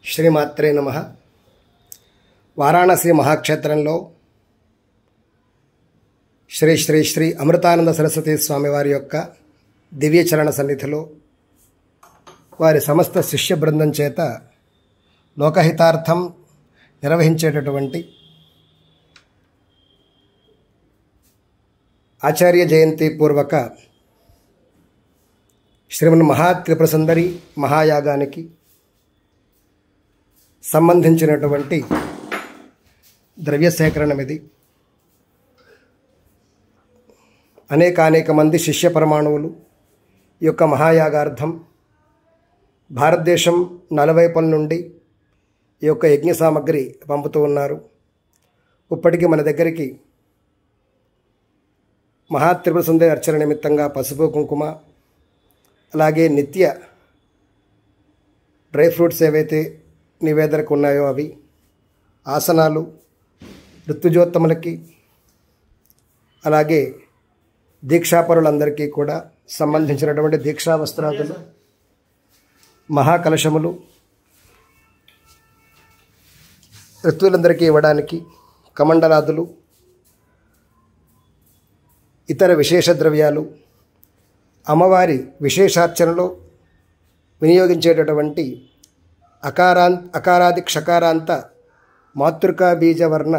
శ్రీమాత్రే నమః. వారాణసి మహాక్షేత్రంలో శ్రీ శ్రీ శ్రీ అమృతానంద సరస్వతి స్వామివారి యొక్క దివ్యచరణ సన్నిధిలో వారి సమస్త శిష్య బృందం చేత లోకహితార్థం నిర్వహించేటటువంటి ఆచార్య జయంతి పూర్వక శ్రీమన్ మహాత్రిపుర సుందరి మహాయాగానికి సంబంధించినటువంటి ద్రవ్య సేకరణం ఇది. అనేక మంది శిష్య పరమాణువులు ఈ యొక్క మహాయాగార్థం భారతదేశం నలువైపుల నుండి ఈ యొక్క యజ్ఞ సామగ్రి పంపుతూ ఉన్నారు. ఇప్పటికీ మన దగ్గరికి మహాత్రిపుర సుందరి అర్చన నిమిత్తంగా పసుపు కుంకుమ, అలాగే నిత్య డ్రై ఫ్రూట్స్ ఏవైతే నివేదనకు ఉన్నాయో అవి, ఆసనాలు, ఋతుజోత్తములకి, అలాగే దీక్షాపరులందరికీ కూడా సంబంధించినటువంటి దీక్షా వస్త్రాదులు, మహాకలశములు, ఋతువులందరికీ ఇవ్వడానికి కమండలాదులు, ఇతర విశేష ద్రవ్యాలు, అమ్మవారి విశేషార్చనలో వినియోగించేటటువంటి అకారాది క్షకారాంత మాతృకా బీజవర్ణ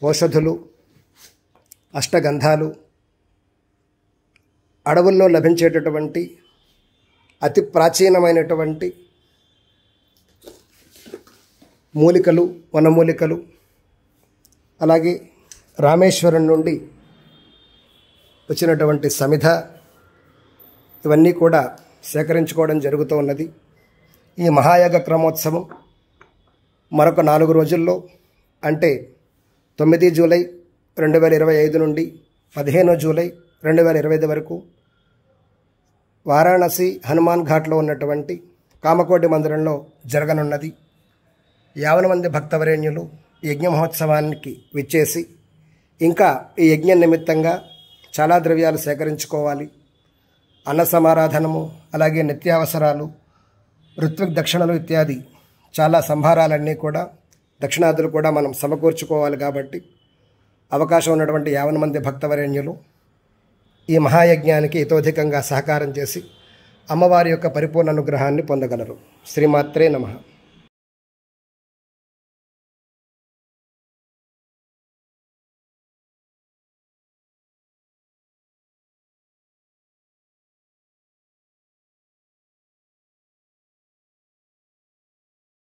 ఔషధులు, అష్టగంధాలు, అడవుల్లో లభించేటటువంటి అతి ప్రాచీనమైనటువంటి మూలికలు, వనమూలికలు, అలాగే రామేశ్వరం నుండి వచ్చినటువంటి సమిధ, ఇవన్నీ కూడా సేకరించుకోవడం జరుగుతూ ఉన్నది. ఈ మహాయాగ క్రమోత్సవం మరొక 4 రోజుల్లో, అంటే 9 జూలై 2025 నుండి 15 జూలై 2025 వరకు వారాణసి హనుమాన్ ఘాట్లో ఉన్నటువంటి కామకోటి మందిరంలో జరగనున్నది. 50 మంది భక్తవరేణ్యులు ఈ యజ్ఞ మహోత్సవానికి విచ్చేసి ఇంకా ఈ యజ్ఞం నిమిత్తంగా చాలా ద్రవ్యాలు సేకరించుకోవాలి. అన్న సమారాధనము, అలాగే నిత్యావసరాలు, ఋత్విక్ దక్షిణలు ఇత్యాది చాలా సంభారాలన్నీ కూడా, దక్షిణాదులు కూడా మనం సమకూర్చుకోవాలి. కాబట్టి అవకాశం ఉన్నటువంటి 50 మంది భక్తవరేణ్యులు ఈ మహాయజ్ఞానికి ఇతోధికంగా సహకారం చేసి అమ్మవారి యొక్క పరిపూర్ణ అనుగ్రహాన్ని పొందగలరు. శ్రీమాత్రే నమః.